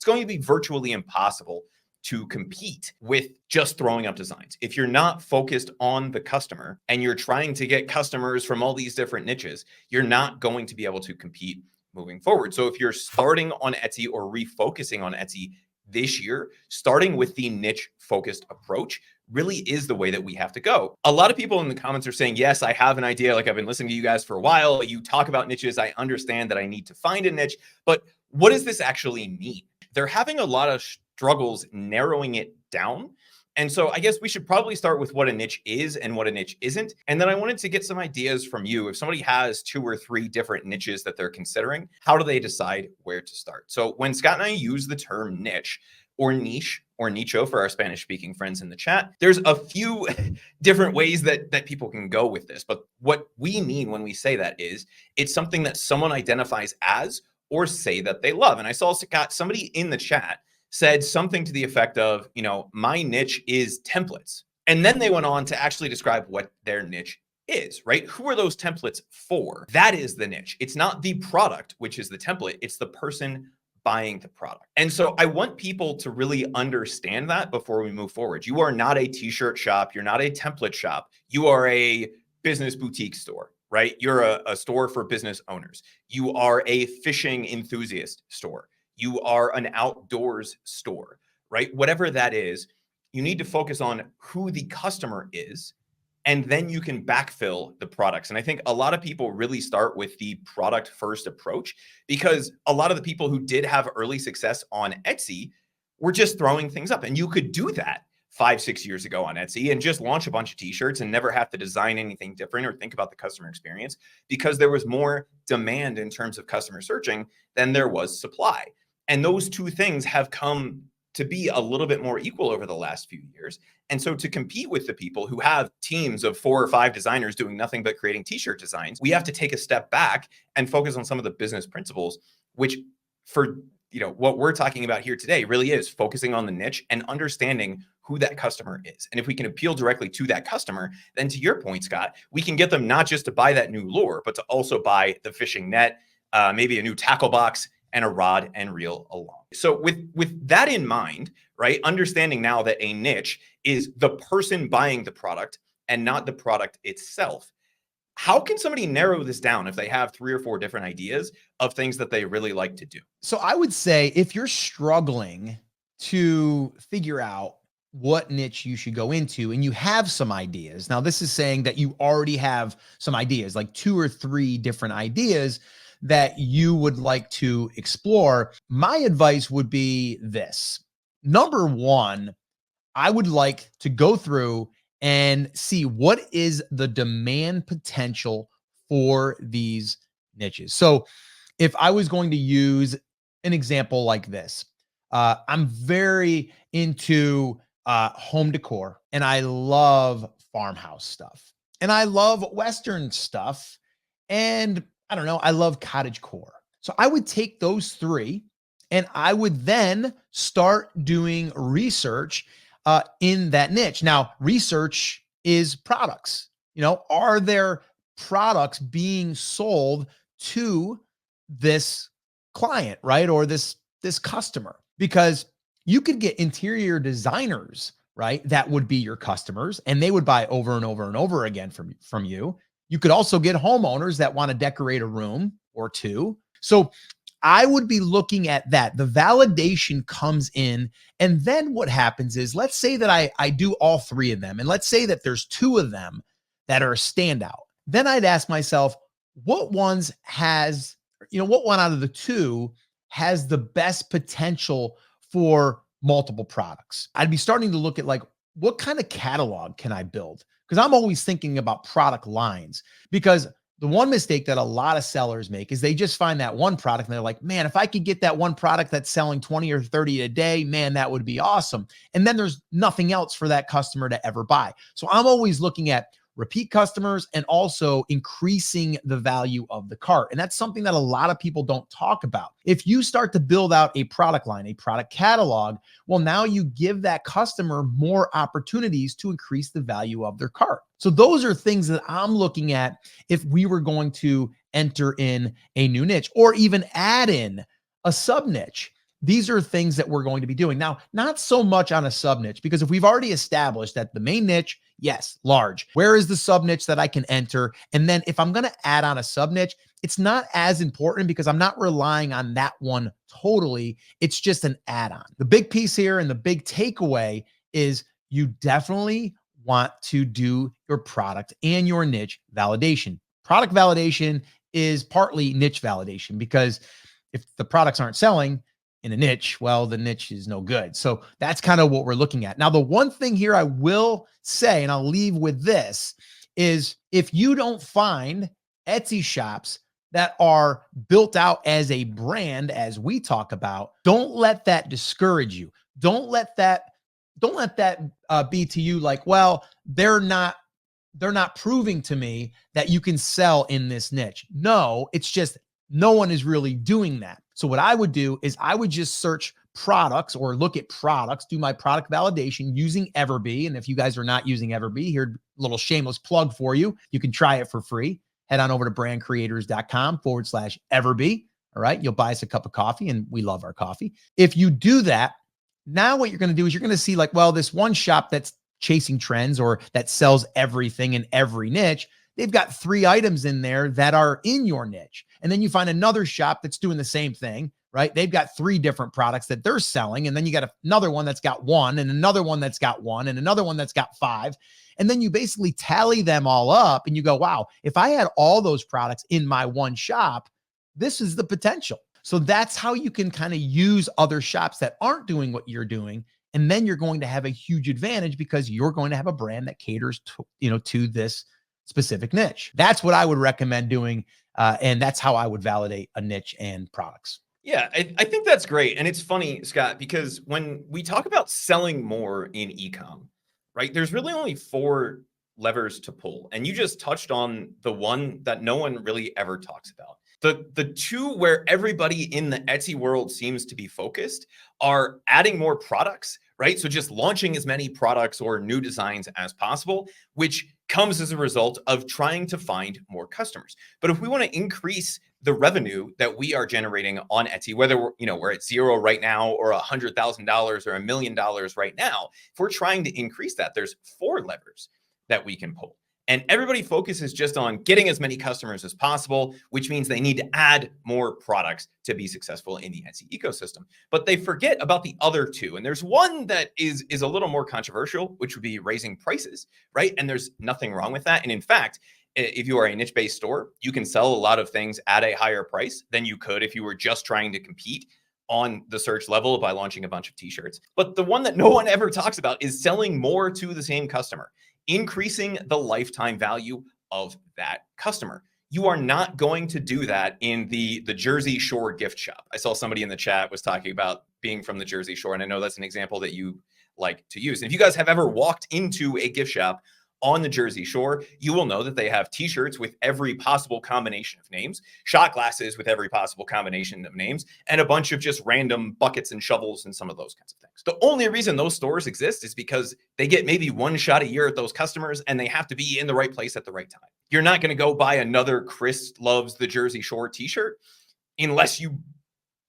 going to be virtually impossible to compete with just throwing up designs. If you're not focused on the customer and you're trying to get customers from all these different niches, you're not going to be able to compete moving forward. So if you're starting on Etsy or refocusing on Etsy this year, starting with the niche focused approach really is the way that we have to go. A lot of people in the comments are saying, yes, I have an idea. Like, I've been listening to you guys for a while. You talk about niches. I understand that I need to find a niche, but what does this actually mean? They're having a lot of struggles narrowing it down. And so I guess we should probably start with what a niche is and what a niche isn't. And then I wanted to get some ideas from you. If somebody has 2 or 3 different niches that they're considering, how do they decide where to start? So when Scott and I use the term niche or niche or nicho for our Spanish speaking friends in the chat, there's a few different ways that people can go with this. But what we mean when we say that is it's something that someone identifies as or say that they love. And I saw Scott, somebody in the chat said something to the effect of, my niche is templates. And then they went on to actually describe what their niche is, right? Who are those templates for? That is the niche. It's not the product, which is the template. It's the person buying the product. And so I want people to really understand that before we move forward. You are not a t-shirt shop. You're not a template shop. You are a business boutique store, right? You're a store for business owners. You are a fishing enthusiast store. You are an outdoors store, right? Whatever that is, you need to focus on who the customer is, and then you can backfill the products. And I think a lot of people really start with the product first approach, because a lot of the people who did have early success on Etsy were just throwing things up. And you could do that 5-6 years ago on Etsy and just launch a bunch of t-shirts and never have to design anything different or think about the customer experience, because there was more demand in terms of customer searching than there was supply. And those 2 things have come to be a little bit more equal over the last few years. And so to compete with the people who have teams of 4 or 5 designers doing nothing but creating t-shirt designs, we have to take a step back and focus on some of the business principles, which for what we're talking about here today really is focusing on the niche and understanding who that customer is. And if we can appeal directly to that customer, then to your point, Scott, we can get them not just to buy that new lure, but to also buy the fishing net, maybe a new tackle box, and a rod and reel along. So with that in mind, right, understanding now that a niche is the person buying the product and not the product itself, how can somebody narrow this down if they have 3 or 4 different ideas of things that they really like to do? So I would say if you're struggling to figure out what niche you should go into and you have some ideas, now this is saying that you already have some ideas, like 2 or 3 different ideas that you would like to explore, my advice would be this. Number 1, I would like to go through and see what is the demand potential for these niches. So if I was going to use an example like this, I'm very into home decor, and I love farmhouse stuff, and I love Western stuff, and I don't know, I love cottagecore. So I would take those 3 and I would then start doing research in that niche. Now, research is products. Are there products being sold to this client, right? Or this customer? Because you could get interior designers, right? That would be your customers, and they would buy over and over and over again from you. You could also get homeowners that want to decorate a room or 2. So I would be looking at that. The validation comes in. And then what happens is, let's say that I do all 3 of them. And let's say that there's 2 of them that are a standout. Then I'd ask myself, what one out of the 2 has the best potential for multiple products? I'd be starting to look at, like, what kind of catalog can I build? Because I'm always thinking about product lines, because the one mistake that a lot of sellers make is they just find that one product and they're like, man, if I could get that one product that's selling 20 or 30 a day, man, that would be awesome. And then there's nothing else for that customer to ever buy. So I'm always looking at repeat customers and also increasing the value of the cart. And that's something that a lot of people don't talk about. If you start to build out a product line, a product catalog, well, now you give that customer more opportunities to increase the value of their cart. So those are things that I'm looking at if we were going to enter in a new niche or even add in a sub niche. These are things that we're going to be doing. Now, not so much on a sub niche, because if we've already established that the main niche, yes, large, where is the sub niche that I can enter? And then if I'm going to add on a sub niche, it's not as important because I'm not relying on that one totally. It's just an add on. The big piece here and the big takeaway is you definitely want to do your product and your niche validation. Product validation is partly niche validation, because if the products aren't selling in a niche, well, the niche is no good. So that's kind of what we're looking at. Now, the one thing here I will say, and I'll leave with this, is if you don't find Etsy shops that are built out as a brand, as we talk about, don't let that discourage you. Don't let that be to you like, well, they're not proving to me that you can sell in this niche. No, it's just no one is really doing that. So what I would do is I would just search products or look at products, do my product validation using Everbee. And if you guys are not using Everbee, here, a little shameless plug for you. You can try it for free. Head on over to brandcreators.com/Everbee. All right. You'll buy us a cup of coffee, and we love our coffee. If you do that, now what you're going to do is you're going to see like, well, this one shop that's chasing trends or that sells everything in every niche, they've got 3 items in there that are in your niche. And then you find another shop that's doing the same thing, right? They've got 3 different products that they're selling. And then you got another one that's got 1, and another one that's got 1, and another one that's got 5. And then you basically tally them all up and you go, wow, if I had all those products in my one shop, this is the potential. So that's how you can kind of use other shops that aren't doing what you're doing. And then you're going to have a huge advantage because you're going to have a brand that caters to, to this specific niche. That's what I would recommend doing. And that's how I would validate a niche and products. Yeah, I think that's great. And it's funny, Scott, because when we talk about selling more in ecom, right, there's really only 4 levers to pull. And you just touched on the one that no one really ever talks about. The 2 where everybody in the Etsy world seems to be focused are adding more products, right? So just launching as many products or new designs as possible, which comes as a result of trying to find more customers. But if we want to increase the revenue that we are generating on Etsy, whether we're at 0 right now or $100,000 or $1 million right now, if we're trying to increase that, there's 4 levers that we can pull. And everybody focuses just on getting as many customers as possible, which means they need to add more products to be successful in the Etsy ecosystem. But they forget about the other 2. And there's one that is a little more controversial, which would be raising prices, right? And there's nothing wrong with that. And in fact, if you are a niche-based store, you can sell a lot of things at a higher price than you could if you were just trying to compete on the search level by launching a bunch of t-shirts. But the one that no one ever talks about is selling more to the same customer, increasing the lifetime value of that customer. You are not going to do that in the Jersey Shore gift shop. I saw somebody in the chat was talking about being from the Jersey Shore, and I know that's an example that you like to use. And if you guys have ever walked into a gift shop on the Jersey Shore, you will know that they have t-shirts with every possible combination of names, shot glasses with every possible combination of names, and a bunch of just random buckets and shovels and some of those kinds of things. The only reason those stores exist is because they get maybe 1 shot a year at those customers, and they have to be in the right place at the right time. You're not going to go buy another Chris Loves the Jersey Shore t-shirt unless you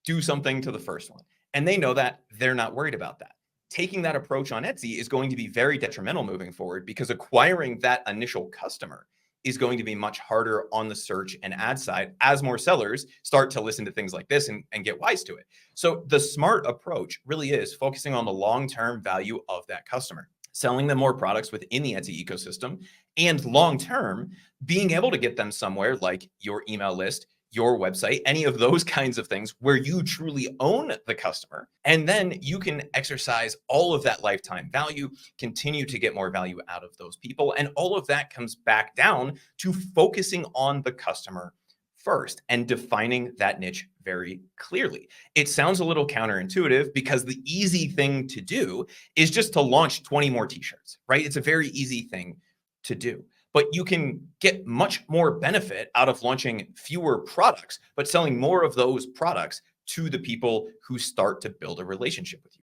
do something to the first one. And they know that. They're not worried about that. Taking that approach on Etsy is going to be very detrimental moving forward, because acquiring that initial customer is going to be much harder on the search and ad side as more sellers start to listen to things like this and get wise to it. So the smart approach really is focusing on the long-term value of that customer, selling them more products within the Etsy ecosystem, and long-term being able to get them somewhere like your email list, your website, any of those kinds of things where you truly own the customer. And then you can exercise all of that lifetime value, continue to get more value out of those people. And all of that comes back down to focusing on the customer first and defining that niche very clearly. It sounds a little counterintuitive because the easy thing to do is just to launch 20 more t-shirts, right? It's a very easy thing to do. But you can get much more benefit out of launching fewer products, but selling more of those products to the people who start to build a relationship with you.